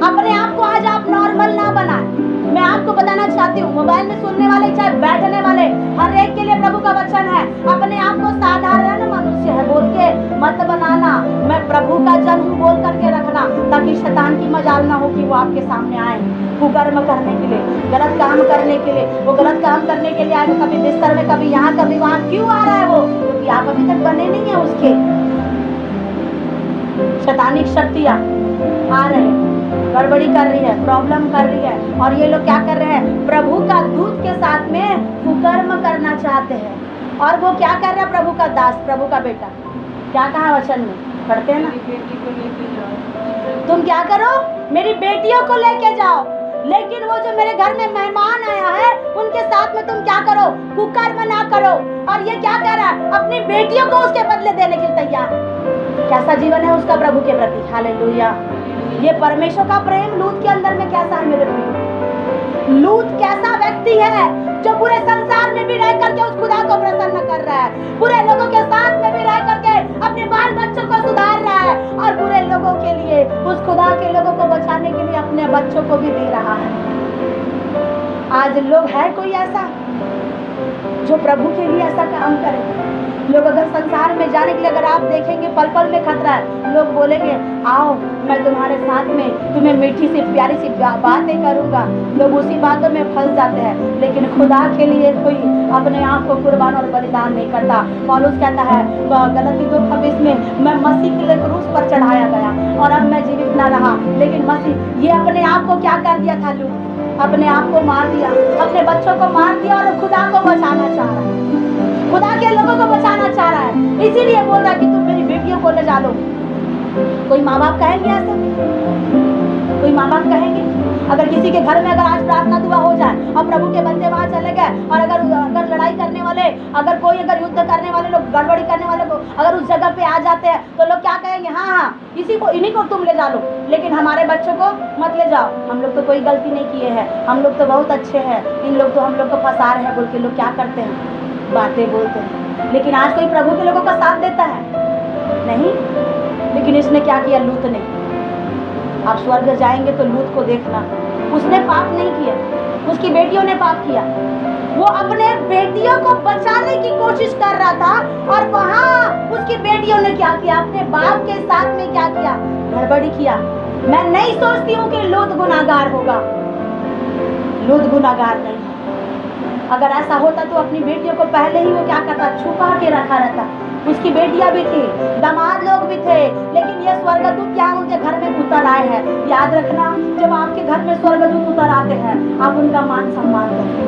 [SPEAKER 5] अपने आप को आज आप नॉर्मल ना बनाएं। मैं आपको बताना चाहती हूँ, मोबाइल में सुनने वाले चाहे बैठने वाले, हर एक के लिए प्रभु का वचन है। अपने आप को साधारण मनुष्य है बोल के मत बनाना। मैं प्रभु का जन हूँ बोल करके रखना, ताकि शैतान की मजाल ना हो कि वो आपके सामने आए कुकर्म करने के लिए, गलत काम करने के लिए। वो गलत काम करने के लिए आए, कभी बिस्तर में, कभी यहाँ, कभी वहाँ। क्यों आ रहा है वो? क्योंकि आप अभी तक बने नहीं है उसके। शैतानिक शक्तियाँ आ रहे हैं, गड़बड़ी कर रही है, प्रॉब्लम कर रही है। और ये लोग क्या कर रहे हैं? प्रभु का दूत के साथ में कुकर्म करना चाहते हैं। और वो क्या कर रहा है? प्रभु का दास, प्रभु का बेटा। क्या कहा वचन में? पढ़ते हैं ना, तुम क्या करो? मेरी बेटियों को लेके जाओ। लेकिन वो जो मेरे घर में मेहमान आया है, उनके साथ में तुम क्या करो? कुकर्म ना करो। और ये क्या कर रहा है? अपनी बेटियों को उसके बदले देने के लिए तैयार है। कैसा जीवन है उसका प्रभु के प्रति? हालेलुया। ये परमेश्वर का प्रेम लूत के अंदर में कैसा है मेरे प्रिय? लूत कैसा व्यक्ति है जो पूरे संसार में भी रह करके उस खुदा को प्रसन्न कर रहा है, पूरे लोगों के साथ में भी रह करके अपने बाल बच्चों को सुधार रहा है, और पूरे लोगों के लिए, उस खुदा के लोगों को बचाने के लिए अपने बच्चों को भी दे रहा है। आज लोग है कोई ऐसा जो प्रभु के लिए ऐसा काम करे? लोग अगर संसार में जाने के लिए, अगर आप देखेंगे पल पल में खतरा है, लोग बोलेंगे आओ मैं तुम्हारे साथ में तुम्हें मीठी सी प्यारी सी बातें करूंगा। लोग उसी बातों में फंस जाते हैं, लेकिन खुदा के लिए कोई अपने आप को कुर्बान और बलिदान नहीं करता। पौलुस कहता है गलती 2:26 में, मैं मसीह के लिए क्रूस पर चढ़ाया गया और अब मैं जीवित ना रहा लेकिन मसीह। ये अपने आप को क्या कर दिया था? लूट अपने आप को मार दिया, अपने बच्चों को मार दिया, और खुदा को बचाना चाह रहा है, खुदा के लोगों को बचाना चाह रहा है। इसीलिए बोल रहा है कि तुम मेरी बेटियों को ले जा लो। कोई माँ बाप कहेंगे ऐसा? कोई माँ बाप कहेंगे? अगर किसी के घर में अगर आज प्रार्थना दुआ हो जाए और प्रभु के बंदे वहां चले गए, और अगर लड़ाई करने वाले, अगर कोई अगर युद्ध करने वाले लोग, गड़बड़ी करने वाले को अगर उस जगह पे आ जाते हैं, तो लोग क्या कहेंगे? हाँ इसी को, इन्हीं को तुम ले जा लो, लेकिन हमारे बच्चों को मत ले जाओ। हम लोग तो कोई गलती नहीं किए हैं, हम लोग तो बहुत अच्छे हैं, इन लोग तो हम लोग को फंसा रहे हैं बोल के लोग क्या करते हैं? बातें बोलते हैं। लेकिन आज कोई प्रभु के लोगों का साथ देता है? नहीं। लेकिन इसने क्या किया? लूत ने। आप स्वर्ग जाएंगे तो लूत को देखना, उसने पाप नहीं किया, उसकी बेटियों ने पाप किया। वो अपने बेटियों को बचाने की कोशिश कर रहा था, और वहां उसकी बेटियों ने क्या किया? अपने बाप के साथ में क्या किया? गड़बड़ी किया। मैं नहीं सोचती हूँ कि लूत गुनाहगार होगा, लूत गुनाहगार नहीं। अगर ऐसा होता तो अपनी बेटियों को पहले ही वो क्या करता? छुपा के रखा रहता। उसकी बेटियां भी थी, दामाद लोग भी थे, लेकिन ये स्वर्गदूत यहाँ उनके घर में उतर आए हैं। याद रखना, जब आपके घर में स्वर्गदूत उतर आते हैं, आप उनका मान सम्मान करिए,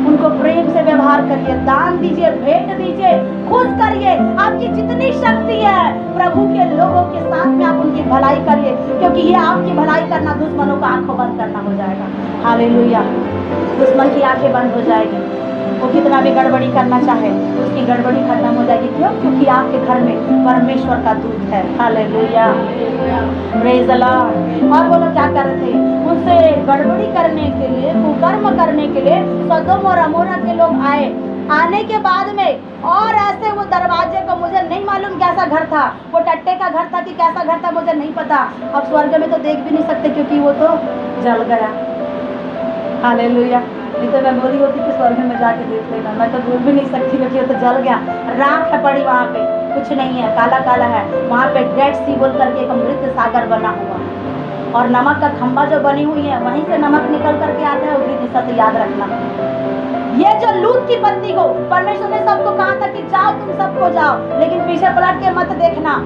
[SPEAKER 5] उनको प्रेम से व्यवहार करिए, दान दीजिए, भेंट दीजिए, खुश करिए। आपकी जितनी शक्ति है प्रभु के लोगों के साथ में आप उनकी भलाई करिए, क्योंकि ये आपकी भलाई करना दुश्मनों का आंखों बंद करना हो जाएगा। हालेलुया। दुश्मन की आंखें बंद हो जाएगी, वो कितना भी गड़बड़ी करना चाहे उसकी गड़बड़ी खत्म हो जाएगी। क्यों? क्योंकि आपके घर में परमेश्वर का दूत है। Hallelujah, praise the Lord. और वो लोग क्या कर रहे थे? उनसे गड़बड़ी करने के लिए, कुकर्म करने के लिए सदोम और अमोरा के लोग आए। आने के बाद में और ऐसे वो दरवाजे को, मुझे नहीं मालूम कैसा घर था, वो टट्टे का घर था कि कैसा घर था मुझे नहीं पता। अब स्वर्ग में तो देख भी नहीं सकते क्योंकि वो तो जल गया। हालेलुया। नहीं तो मैं बोली होती कि स्वर्ग में जाके देख लेना, मैं तो बोल भी नहीं सकती क्योंकि वो तो जल गया। राख है पड़ी वहाँ पे, कुछ नहीं है, काला काला है। वहाँ पे डेड सी बोल करके एक मृत सागर बना हुआ है, और नमक का खंबा जो बनी हुई है वहीं से नमक निकल करके आता है उसी दिशा से। याद रखना, ये जो लूत की पत्नी को परमेश्वर ने सबको कहा था कि जाओ तुम सबको जाओ, लेकिन पीछे पलट के मत देखना,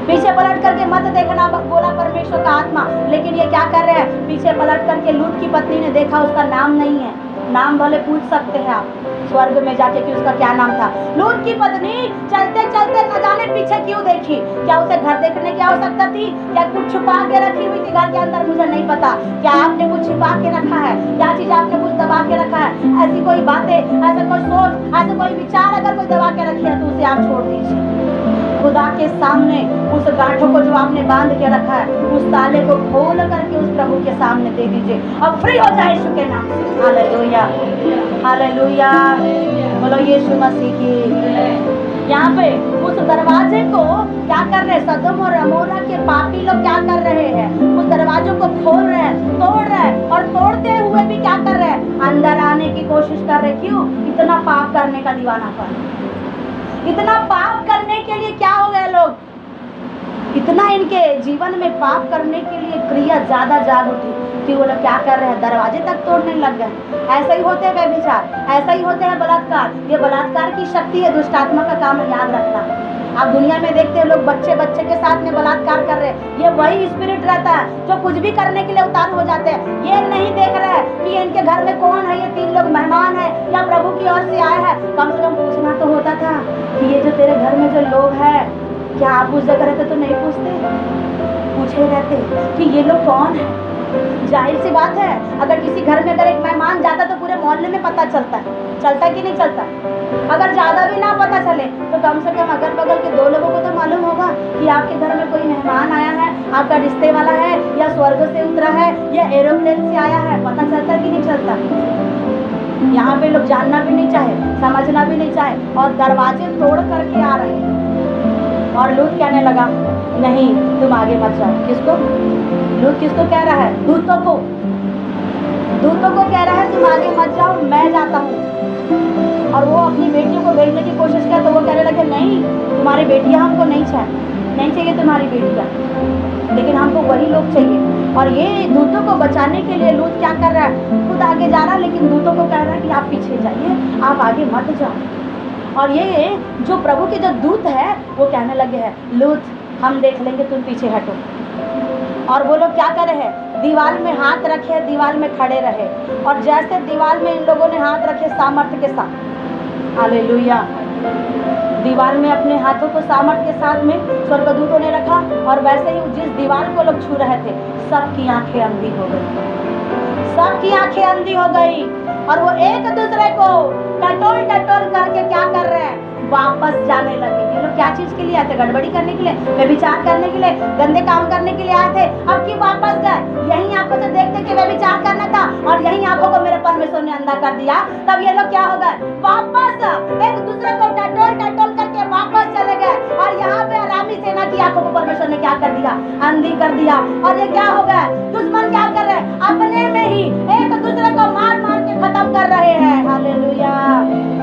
[SPEAKER 5] पीछे पलट करके मत देखना बोला परमेश्वर का आत्मा। लेकिन ये क्या कर रहे हैं? पीछे पलट करके लूत की पत्नी ने देखा उसका नाम नहीं है। नाम भले पूछ सकते हैं आप स्वर्ग में जाके कि उसका क्या नाम था। लूत की पत्नी चलते चलते न जाने पीछे क्यों देखी? क्या उसे घर देखने की आवश्यकता थी? क्या कुछ छुपा के रखी हुई थी घर के अंदर? मुझे नहीं पता। क्या आपने कुछ छिपा के रखा है? क्या चीज आपने कुछ दबा के रखा है? ऐसी कोई बातें, ऐसा कोई सोच, ऐसा कोई विचार अगर कोई दबा के रखी है तो उसे आप छोड़ दीजिए। खुदा के सामने उस गांठों को जो आपने बांध के रखा है, उस ताले को खोल करके उस प्रभु के सामने दे दीजिए और फ्री हो जाए यीशु के नाम से। हालेलुया, हालेलुया, बोलो यीशु मसीह की। यहाँ पे उस दरवाजे को क्या कर रहे हैं, सदोम और अमोरा के पापी लोग क्या कर रहे हैं, उस दरवाजों को खोल रहे हैं, तोड़ रहे हैं, और तोड़ते हुए भी क्या कर रहे हैं, अंदर आने की कोशिश कर रहे हैं। क्यों? इतना पाप करने का दीवानापन, इतना पाप करने के लिए क्या हो गए लोग, इतना इनके जीवन में पाप करने के लिए क्रिया ज्यादा जाग उठी कि वो लोग क्या कर रहे हैं, दरवाजे तक तोड़ने लग गए। ऐसा ही होते हैं व्यभिचार, ऐसा ही होते हैं बलात्कार। ये बलात्कार की शक्ति है, दुष्ट आत्मा का काम है, याद रखना। आप दुनिया में देखते हैं लोग बच्चे के साथ में बलात्कार कर रहे हैं, ये वही स्पिरिट रहता है जो कुछ भी करने के लिए उतारू हो जाते हैं। ये नहीं देख रहे हैं कि इनके घर में कौन है, ये 3 लोग मेहमान है या प्रभु की ओर से आए हैं। कम से कम पूछना तो होता था कि ये जो तेरे घर में जो लोग हैं, क्या आप उस जगह रहते तो नहीं पूछते, पूछे रहते कि ये लोग कौन है। जाहिर सी बात है, अगर किसी घर में अगर एक मेहमान जाता तो पूरे मोहल्ले में पता चलता है, चलता कि नहीं चलता। अगर ज्यादा भी ना पता चले तो कम से कम अगल बगल के 2 लोगों को तो मालूम होगा कि आपके घर में कोई मेहमान आया है, आपका रिश्ते वाला है, या स्वर्ग से उतरा है, या एरोप्लेन से आया है। पता चलता कि नहीं चलता। यहाँ पे लोग जानना भी नहीं चाहे, समझना भी नहीं चाहे, और दरवाजे तोड़ करके आ रहे हैं। और लूत कहने लगा, नहीं तुम आगे मत जाओ। किसको? लूत किसको कह रहा है? दूतों को। दूतों को कह रहा है तुम आगे मत जाओ, मैं जाता हूँ। और वो अपनी बेटियों को भेजने की कोशिश किया तो वो कहने लगे, नहीं तुम्हारी बेटियाँ हमको नहीं चाहिए तुम्हारी बेटियाँ, लेकिन हमको वही लोग चाहिए। और ये दूतों को बचाने के लिए लूत क्या कर रहा है, खुद आगे जा रहा है, लेकिन दूतों को कह रहा है कि आप पीछे जाइए, आप आगे मत जाओ। और ये जो प्रभु के जो दूत है वो कहने लगे हैं, लूत हम देख लेंगे, तुम पीछे हटो। और वो लोग क्या कर रहे हैं, दीवार में हाथ रखे, दीवार में खड़े रहे, और जैसे दीवार में इन लोगों ने हाथ रखे सामर्थ्य के साथ, हालेलुया, दीवार में अपने हाथों को सामर्थ्य के साथ में स्वर्गदूतों ने रखा, और वैसे ही जिस दीवार को लोग छू रहे थे सबकी आंखें अंधी हो गई, सबकी आंखें अंधी हो गई। और वो एक दूसरे को टटोल टटोल करके क्या कर रहे हैं, वापस जाने लगे। ये लोग क्या चीज के लिए आए थे, गड़बड़ी करने के लिए, व्यभिचार करने के लिए, गंदे काम करने के लिए आए थे। अब क्यों वापस गए? यही आंखों से देखते कि व्यभिचार करना था, और यही आंखों को मेरे परमेश्वर ने अंधा कर दिया। तब ये लोग क्या हो गए, वापस एक दूसरे को टटोल टटोल करके वापस चले गए। और यहाँ पे आरामी सेना की आंखों को परमेश्वर ने क्या कर दिया, अंधी कर दिया। और ये क्या हो गए, दुश्मन क्या कर रहे हैं, अपने में ही एक दूसरे को मार मार के खत्म कर रहे हैं। हालेलुया,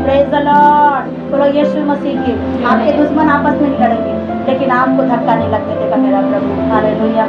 [SPEAKER 5] प्रेज द लॉर्ड, बोलो यीशु मसीह की। आपके दुश्मन आपस में ही लड़ेंगे, लेकिन आपको धक्का नहीं लगने देगा मेरा प्रभु। हालेलुया।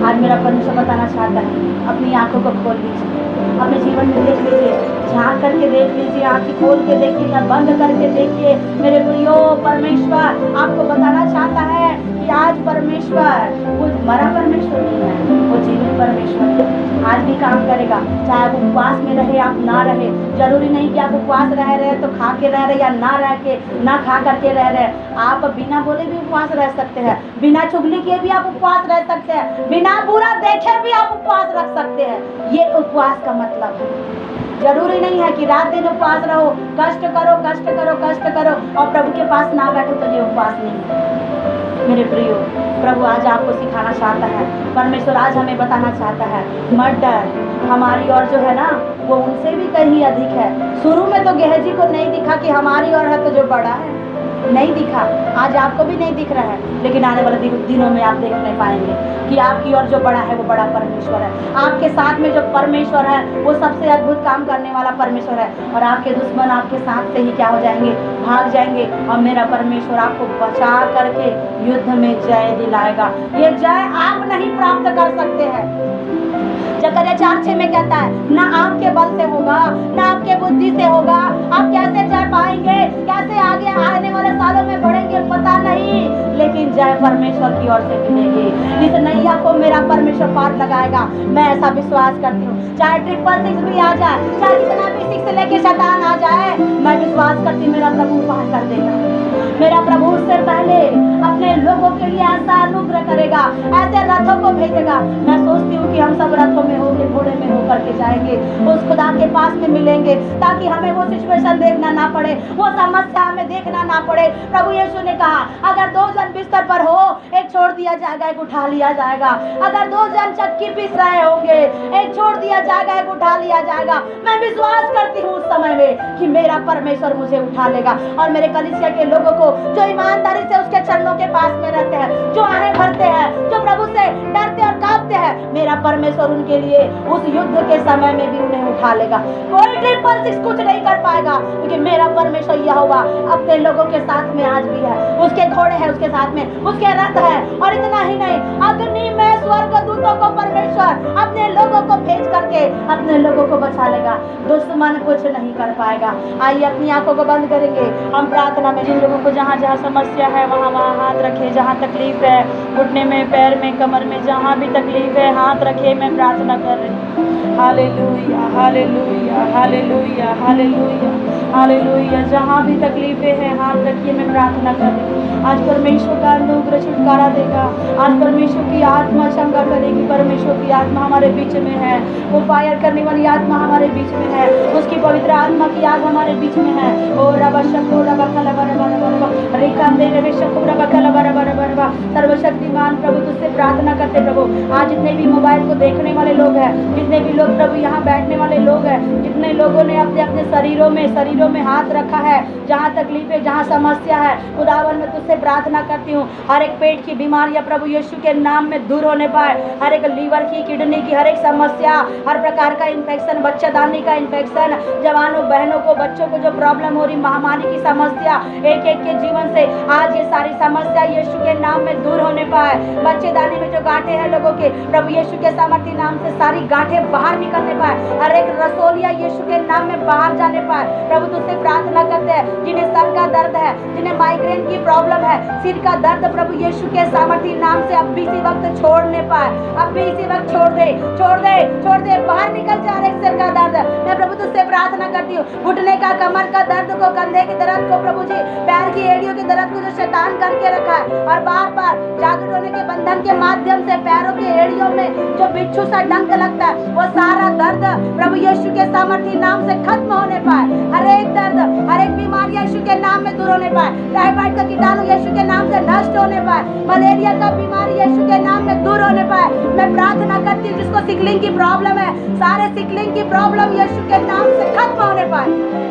[SPEAKER 5] आज मेरा परमेश्वर बताना चाहता है, अपनी आंखों को खोल लीजिए, अपने जीवन में देख लीजिए, झांक करके देख लीजिए, आंखें खोल के देखिए या बंद करके देखिए। मेरे प्रियो, परमेश्वर आपको बताना चाहता है कि आज परमेश्वर वो मरा परमेश्वर नहीं है, वो जीवित परमेश्वर है। आज भी काम करेगा, चाहे आप उपवास में रहे आप ना रहे। जरूरी नहीं कि आप उपवास रह रहे तो खा के रह रहे, या ना खा करके रह रहे। आप बिना बोले भी उपवास रह सकते हैं, बिना चुगली किए भी आप उपवास रह सकते हैं, बिना बुरा देखे भी आप उपवास रख सकते हैं। ये उपवास का मतलब है। जरूरी नहीं है कि रात दिन उपवास रहो, कष्ट करो कष्ट करो कष्ट करो और प्रभु के पास ना बैठो, तो ये उपवास नहीं है। मेरे प्रियो, प्रभु आज आपको सिखाना चाहता है, परमेश्वर आज हमें बताना चाहता है, मत डर। हमारी और जो है ना वो उनसे भी कहीं अधिक है। शुरू में तो गेहजी को नहीं दिखा कि हमारी और है तो जो बड़ा है, नहीं दिखा। आज आपको भी नहीं दिख रहा है, लेकिन आने वाले दिनों में आप देख नहीं पाएंगे कि आपकी और जो बड़ा है वो बड़ा परमेश्वर है। आपके साथ में जो परमेश्वर है वो सबसे अद्भुत काम करने वाला परमेश्वर है। और आपके दुश्मन आपके साथ से ही क्या हो जाएंगे, भाग जाएंगे। और मेरा परमेश्वर आपको बचा करके युद्ध में जय दिलाएगा। ये जय आप नहीं प्राप्त कर सकते हैं। जकरिया 4:6 में कहता है, ना आपके बल से होगा, ना आपके बुद्धि से होगा। आप कैसे जय पाएंगे, कैसे आगे आने वाले सालों में बढ़ेंगे पता नहीं, लेकिन जय परमेश्वर की ओर से मिलेगी। इस नैया को मेरा परमेश्वर पार लगाएगा, मैं ऐसा विश्वास करती हूँ। चाहे 666 भी आ जाए, चाहे कितना भी 6 से लेके शैतान आ जाए, मैं विश्वास करती हूँ मेरा प्रभु पार कर देगा। मेरा प्रभु उससे पहले अपने लोगों के लिए ऐसा अनुग्रह करेगा, ऐसे रथों को भेजेगा। मैं सोचती हूँ कि हम सब रथों में होंगे, घोड़े में होकर के जाएंगे, उस खुदा के पास में मिलेंगे, ताकि हमें वो सिचुएशन देखना ना पड़े, वो समस्या हमें देखना ना पड़े। प्रभु यीशु ने कहा, अगर 2 जन बिस्तर पर हो, एक छोड़ दिया जाएगा, एक उठा लिया जाएगा। अगर 2 जन चक्की पीस रहे होंगे, एक छोड़ दिया जाएगा, एक उठा लिया जाएगा। मैं विश्वास करती हूँ उस समय में कि मेरा परमेश्वर मुझे उठा लेगा, और मेरे कलीसिया के लोगों को जो ईमानदारी से उसके चरणों के पास में रहते हैं, जो आहें भरते हैं, जो प्रभु से डरते और कांपते हैं, मेरा परमेश्वर उनके लिए उस युद्ध के समय में भी उन्हें उठा लेगा। कोई 666 कुछ नहीं कर पाएगा, क्योंकि मेरा परमेश्वर यहोवा अपने लोगों के साथ में आज भी है। उसके घोड़े हैं उसके साथ में, उसके रथ है, और इतना ही नहीं, अग्नि में स्वर्ग दूतों को परमेश्वर अपने लोगों को भेज करके अपने लोगों को बचा लेगा। दुश्मन कुछ नहीं कर पाएगा। आइए अपनी आंखों को बंद करेंगे, हम प्रार्थना में जिन लोगों को जहाँ जहाँ समस्या है वहाँ वहाँ हाथ रखे, जहाँ तकलीफ है घुटने में, पैर में, कमर में, जहाँ भी तकलीफ है हाथ रखे, मैं प्रार्थना कर रही हूँ। Hallelujah hallelujah hallelujah hallelujah hallelujah. जहाँ भी तकलीफें हैं हाथ रखिए, मैं प्रार्थना कर रही हूँ। आज परमेश्वर का अनुग्रह छुटकारा देगा, आज परमेश्वर की आत्मा चंगा करेगी। परमेश्वर की आत्मा हमारे बीच में है, वो फायर करने वाली आत्मा हमारे बीच में है, उसकी पवित्र आत्मा की आग हमारे बीच में है। ओ रबा शको रबा खला बरा बरा बरा रिकाम दे रे शको रबा खला बरा बरा बरा। सर्वशक्तिमान प्रभु तुझसे प्रार्थना करते प्रभु, आज जितने भी मोबाइल को देखने वाले लोग हैं, जितने भी लोग प्रभु यहाँ बैठने वाले लोग हैं, जितने लोगों ने अपने अपने शरीरों में हाथ रखा है, जहाँ तकलीफ है, जहाँ समस्या है, खुदावन मैं तुझसे प्रार्थना करती हूँ, हर एक पेट की बीमारियाँ प्रभु यीशु के नाम में दूर होने पाए। हर एक लीवर की, किडनी की हर एक समस्या, हर प्रकार का इन्फेक्शन, बच्चादानी का इन्फेक्शन, जवानों बहनों को, बच्चों को जो प्रॉब्लम हो रही, महामारी की समस्या, एक एक के जीवन से आज ये सारी समस्या यीशु के नाम में दूर होने पाए। बच्चेदानी में जो गांठें हैं लोगों के, प्रभु यीशु के सामर्थी नाम से सारी गांठें बाहर निकलने पाए, हर एक रसोलिया यीशु के नाम में बाहर जाने पाए। प्रभु तुझसे प्रार्थना करते हैं, जिन्हें सर का दर्द है, जिन्हें माइग्रेन की प्रॉब्लम है, सिर का दर्द, प्रभु यीशु के सामर्थी नाम से अब भी इसी वक्त छोड़ने पाए, अब भी इसी वक्त छोड़ दे, छोड़ दे, छोड़ दे, बाहर निकल जा रहे सिर का दर्द। मैं प्रभु तुझसे प्रार्थना करती हूँ, घुटने का, कमर का दर्द को, कंधे के दर्द को, प्रभु जी पैर की एड़ियों के दर्द को जो शैतान करके रखा है, और बार बार जादू टोने के बंधन के माध्यम से पैरों की एड़ियों में जो बिच्छू सा डंक लगता है, वो सारा दर्द प्रभु यीशु के सामर्थी नाम से खत्म होने पाए। हर एक दर्द, हर एक बीमारी यीशु के नाम में दूर होने पाए। टाइफाइड का कीटाणु यीशु के नाम से नष्ट होने पाए। मलेरिया का बीमारी यीशु के नाम में दूर होने पाए। मैं प्रार्थना करती हूँ, जिसको सिकलिंग की प्रॉब्लम है, सारे सिकलिंग की प्रॉब्लम यीशु के नाम से खत्म होने पाए।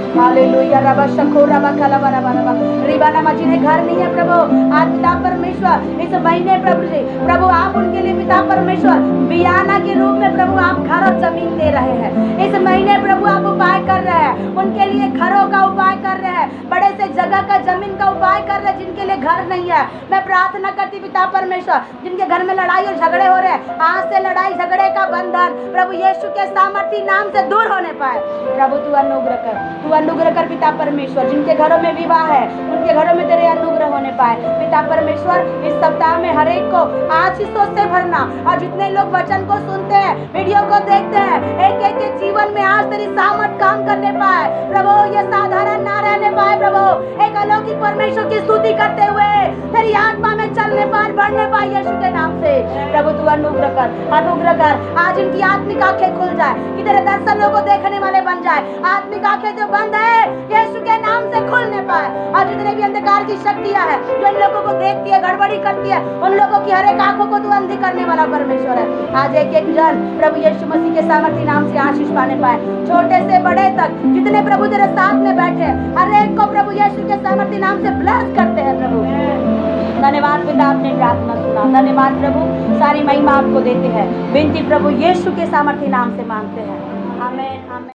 [SPEAKER 5] हालेलुया रबा शको रबा खला बरा बरा रिबाना मा, जिन्हें घर नहीं है प्रभु, आज पिता परमेश्वर इस महीने प्रभु जी, प्रभु आप उनके लिए पिता परमेश्वर बियाना के रूप में प्रभु आप घर और जमीन दे रहे हैं। इस महीने प्रभु आप उपाय कर रहे हैं, उनके लिए घरों का उपाय कर रहे हैं, बड़े से जगह का, जमीन का उपाय कर रहे हैं, जिनके लिए घर नहीं है। मैं प्रार्थना करती पिता परमेश्वर, जिनके घर में लड़ाई और झगड़े हो रहे हैं, आज से लड़ाई झगड़े का बंधन प्रभु यीशु के सामर्थी नाम से दूर होने पाए। प्रभु तू अनुग्रह कर, तू अनुग्रह कर पिता परमेश्वर, जिनके घरों में विवाह है, उनके घरों में तेरे अनुग्रह होने पाए। पिता परमेश्वर इस सप्ताह में हर एक को आशीषों से भरना, और जितने लोग वचन को सुनते हैं, वीडियो को देखते हैं, एक एक के जीवन में आज तेरी सामर्थ काम करने पाए। प्रभु ये साधारण ना रहने पाए, प्रभु एक अलौकिक परमेश्वर की स्तुति करते हुए तेरी आत्मा में चलने पाए, बढ़ने पाए यीशु के नाम से। प्रभु तू अनुग्रह कर, अनुग्रह कर। आज इनकी आत्मिक आंखें खुल जाए, कि तेरे दर्शनों को देखने वाले बन जाए। आत्मिक आंखें जो बंद है यीशु के नाम से खुलने पाए। और जितने भी अंधकार की शक्तियां हैं जो इन लोगों को देखती है, गड़बड़ी करती है, उन लोगों की हर एक आंखों को तू अंधी करने वाला परमेश्वर है। आज एक एक जन प्रभु यीशु मसीह के सामर्थी नाम से आशीष पाने पाए, छोटे से बड़े तक, जितने प्रभु तेरे साथ में बैठे हैं, हर एक को प्रभु यीशु के सामर्थी नाम से ब्लेस करते हैं। प्रभु धन्यवाद पिता, आपने प्रार्थना सुना। धन्यवाद प्रभु, सारी महिमा आपको देते हैं। विनती प्रभु यीशु के सामर्थी नाम से मांगते हैं, आमीन आमीन।